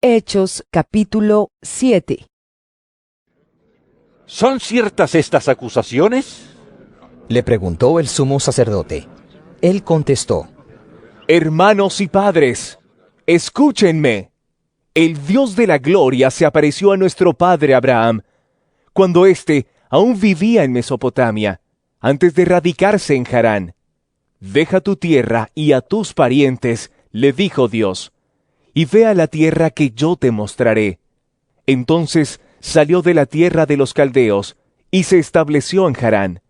Hechos capítulo 7. ¿Son ciertas estas acusaciones? Le preguntó el sumo sacerdote. Él contestó: Hermanos y padres, escúchenme. El Dios de la gloria se apareció a nuestro padre Abraham, cuando éste aún vivía en Mesopotamia, antes de radicarse en Harán. Deja tu tierra y a tus parientes, le dijo Dios, y ve a la tierra que yo te mostraré. Entonces salió de la tierra de los caldeos y se estableció en Harán.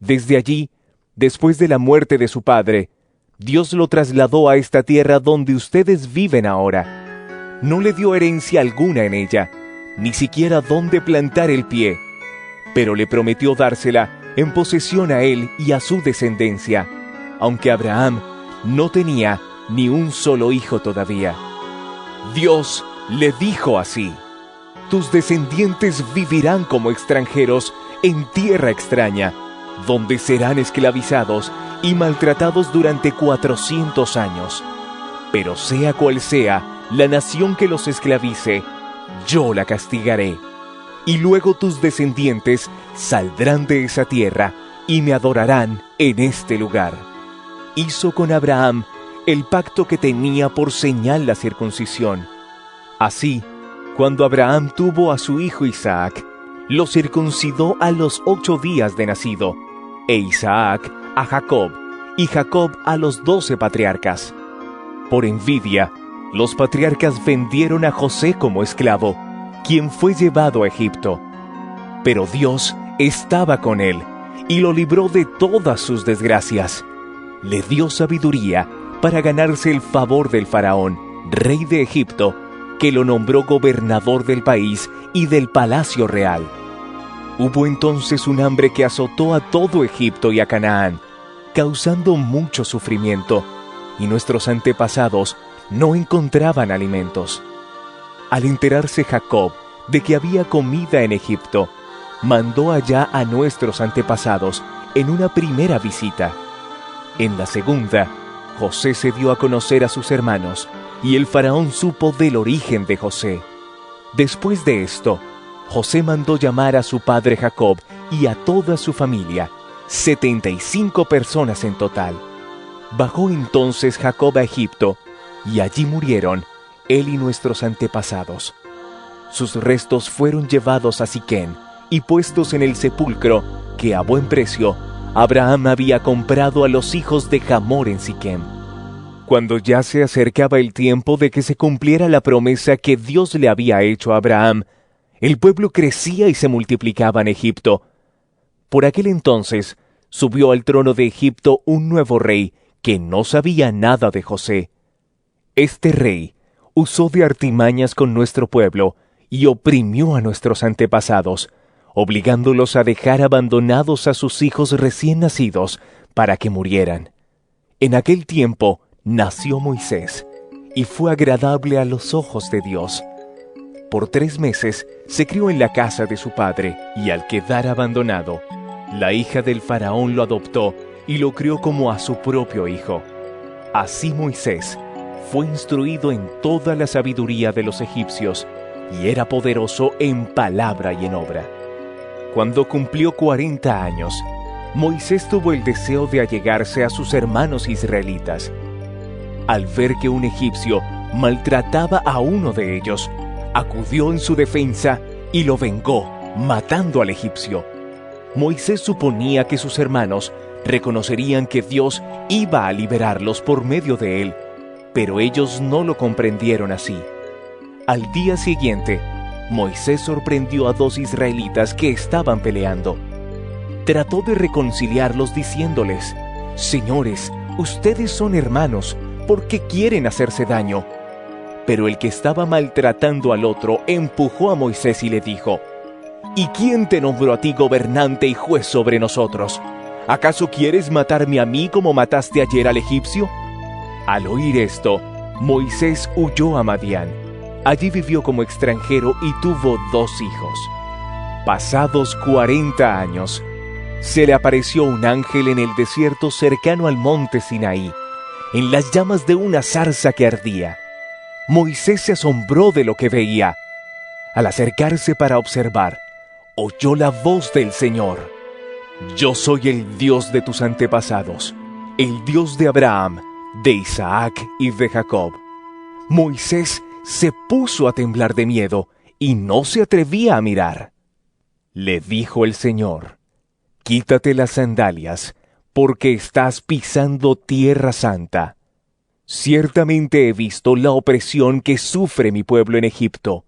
Desde allí, después de la muerte de su padre, Dios lo trasladó a esta tierra donde ustedes viven ahora. No le dio herencia alguna en ella, ni siquiera dónde plantar el pie, pero le prometió dársela en posesión a él y a su descendencia, aunque Abraham no tenía ni un solo hijo todavía. Dios le dijo así: tus descendientes vivirán como extranjeros en tierra extraña, donde serán esclavizados y maltratados durante 400 años. Pero sea cual sea la nación que los esclavice, yo la castigaré. Y luego tus descendientes saldrán de esa tierra y me adorarán en este lugar. Hizo con Abraham el pacto que tenía por señal la circuncisión. Así, cuando Abraham tuvo a su hijo Isaac, lo circuncidó a los 8 días de nacido, e Isaac a Jacob, y Jacob a los 12 patriarcas. Por envidia, los patriarcas vendieron a José como esclavo, quien fue llevado a Egipto. Pero Dios estaba con él, y lo libró de todas sus desgracias. Le dio sabiduría para ganarse el favor del faraón, rey de Egipto, que lo nombró gobernador del país y del palacio real. Hubo entonces un hambre que azotó a todo Egipto y a Canaán, causando mucho sufrimiento, y nuestros antepasados no encontraban alimentos. Al enterarse Jacob de que había comida en Egipto, mandó allá a nuestros antepasados en una primera visita. En la segunda, José se dio a conocer a sus hermanos, y el faraón supo del origen de José. Después de esto, José mandó llamar a su padre Jacob y a toda su familia, 75 personas en total. Bajó entonces Jacob a Egipto, y allí murieron él y nuestros antepasados. Sus restos fueron llevados a Siquén y puestos en el sepulcro que a buen precio Abraham había comprado a los hijos de Hamor en Siquém. Cuando ya se acercaba el tiempo de que se cumpliera la promesa que Dios le había hecho a Abraham, el pueblo crecía y se multiplicaba en Egipto. Por aquel entonces subió al trono de Egipto un nuevo rey que no sabía nada de José. Este rey usó de artimañas con nuestro pueblo y oprimió a nuestros antepasados, obligándolos a dejar abandonados a sus hijos recién nacidos para que murieran. En aquel tiempo nació Moisés, y fue agradable a los ojos de Dios. Por 3 meses se crió en la casa de su padre, y al quedar abandonado, la hija del faraón lo adoptó y lo crió como a su propio hijo. Así Moisés fue instruido en toda la sabiduría de los egipcios, y era poderoso en palabra y en obra. Cuando cumplió 40 años, Moisés tuvo el deseo de allegarse a sus hermanos israelitas. Al ver que un egipcio maltrataba a uno de ellos, acudió en su defensa y lo vengó, matando al egipcio. Moisés suponía que sus hermanos reconocerían que Dios iba a liberarlos por medio de él, pero ellos no lo comprendieron así. Al día siguiente, Moisés sorprendió a 2 israelitas que estaban peleando. Trató de reconciliarlos diciéndoles: «Señores, ustedes son hermanos, ¿por qué quieren hacerse daño?». Pero el que estaba maltratando al otro empujó a Moisés y le dijo: «¿Y quién te nombró a ti gobernante y juez sobre nosotros? ¿Acaso quieres matarme a mí como mataste ayer al egipcio?». Al oír esto, Moisés huyó a Madián. Allí vivió como extranjero y tuvo 2 hijos. Pasados 40 años, se le apareció un ángel en el desierto cercano al monte Sinaí, en las llamas de una zarza que ardía. Moisés se asombró de lo que veía. Al acercarse para observar, oyó la voz del Señor. Yo soy el Dios de tus antepasados, el Dios de Abraham, de Isaac y de Jacob. Moisés se puso a temblar de miedo y no se atrevía a mirar. Le dijo el Señor: quítate las sandalias, porque estás pisando tierra santa. Ciertamente he visto la opresión que sufre mi pueblo en Egipto.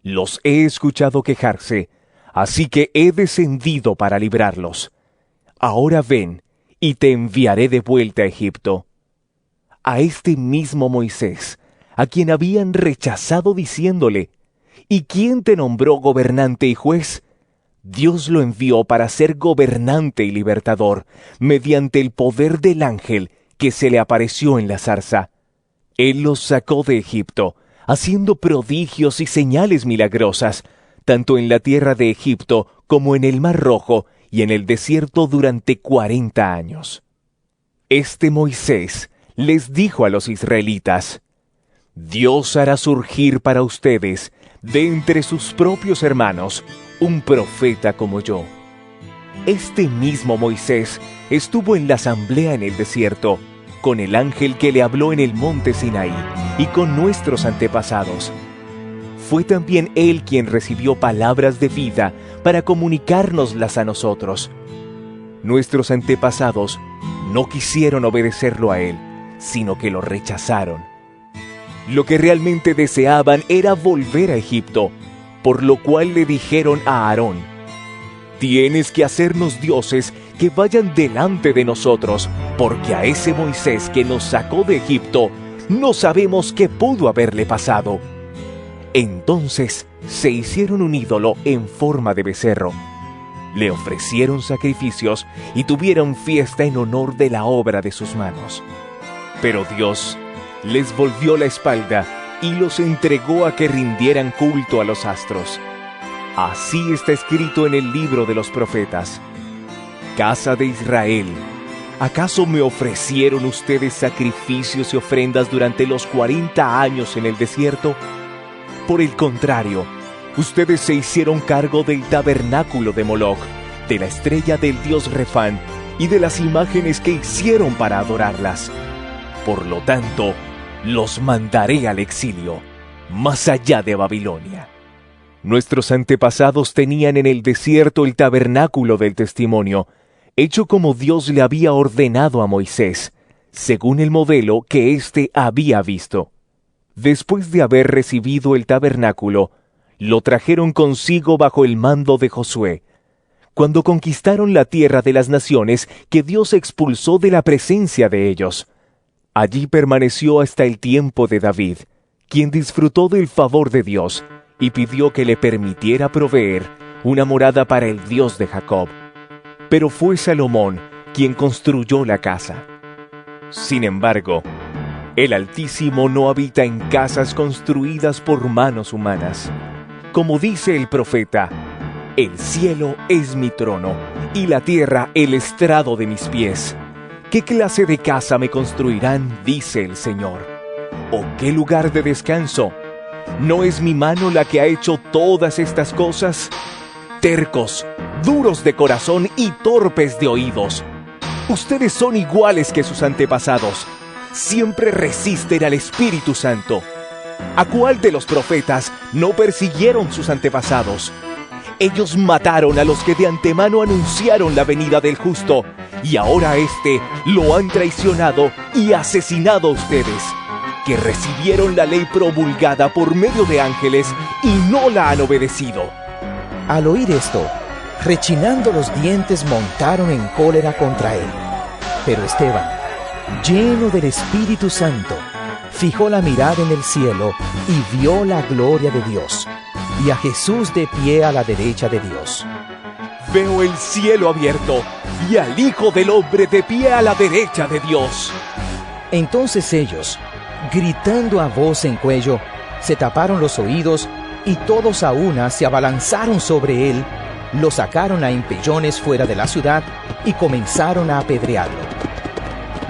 Los he escuchado quejarse, así que he descendido para librarlos. Ahora ven, y te enviaré de vuelta a Egipto. A este mismo Moisés, a quien habían rechazado diciéndole: ¿y quién te nombró gobernante y juez? Dios lo envió para ser gobernante y libertador, mediante el poder del ángel que se le apareció en la zarza. Él los sacó de Egipto, haciendo prodigios y señales milagrosas, tanto en la tierra de Egipto como en el Mar Rojo y en el desierto durante 40 años. Este Moisés les dijo a los israelitas: Dios hará surgir para ustedes, de entre sus propios hermanos, un profeta como yo. Este mismo Moisés estuvo en la asamblea en el desierto, con el ángel que le habló en el monte Sinaí, y con nuestros antepasados. Fue también él quien recibió palabras de vida para comunicárnoslas a nosotros. Nuestros antepasados no quisieron obedecerlo a él, sino que lo rechazaron. Lo que realmente deseaban era volver a Egipto, por lo cual le dijeron a Aarón: tienes que hacernos dioses que vayan delante de nosotros, porque a ese Moisés que nos sacó de Egipto no sabemos qué pudo haberle pasado. Entonces se hicieron un ídolo en forma de becerro. Le ofrecieron sacrificios y tuvieron fiesta en honor de la obra de sus manos. Pero Dios les volvió la espalda y los entregó a que rindieran culto a los astros. Así está escrito en el libro de los profetas: Casa de Israel, ¿acaso me ofrecieron ustedes sacrificios y ofrendas durante los 40 años en el desierto? Por el contrario, ustedes se hicieron cargo del tabernáculo de Moloc, de la estrella del dios Refán y de las imágenes que hicieron para adorarlas. Por lo tanto, los mandaré al exilio, más allá de Babilonia. Nuestros antepasados tenían en el desierto el tabernáculo del testimonio, hecho como Dios le había ordenado a Moisés, según el modelo que éste había visto. Después de haber recibido el tabernáculo, lo trajeron consigo bajo el mando de Josué, cuando conquistaron la tierra de las naciones que Dios expulsó de la presencia de ellos. Allí permaneció hasta el tiempo de David, quien disfrutó del favor de Dios y pidió que le permitiera proveer una morada para el Dios de Jacob. Pero fue Salomón quien construyó la casa. Sin embargo, el Altísimo no habita en casas construidas por manos humanas. Como dice el profeta: el cielo es mi trono y la tierra el estrado de mis pies. ¿Qué clase de casa me construirán?, dice el Señor. ¿O qué lugar de descanso? ¿No es mi mano la que ha hecho todas estas cosas? Tercos, duros de corazón y torpes de oídos. Ustedes son iguales que sus antepasados. Siempre resisten al Espíritu Santo. ¿A cuál de los profetas no persiguieron sus antepasados? Ellos mataron a los que de antemano anunciaron la venida del justo, y ahora a éste lo han traicionado y asesinado a ustedes, que recibieron la ley promulgada por medio de ángeles y no la han obedecido. Al oír esto, rechinando los dientes, montaron en cólera contra él. Pero Esteban, lleno del Espíritu Santo, fijó la mirada en el cielo y vio la gloria de Dios, y a Jesús de pie a la derecha de Dios. Veo el cielo abierto y al Hijo del Hombre de pie a la derecha de Dios. Entonces ellos, gritando a voz en cuello, se taparon los oídos y todos a una se abalanzaron sobre él, lo sacaron a empellones fuera de la ciudad y comenzaron a apedrearlo.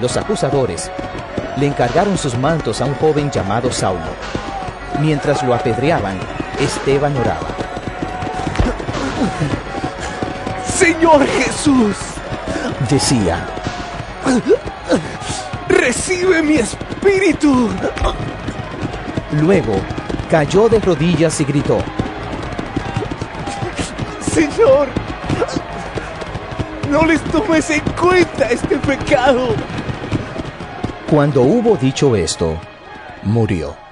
Los acusadores, le encargaron sus mantos a un joven llamado Saulo. Mientras lo apedreaban, Esteban oraba. Señor Jesús, Decía, recibe mi espíritu. luego cayó de rodillas y gritó, Señor, no les tomes en cuenta este pecado. Cuando hubo dicho esto, murió.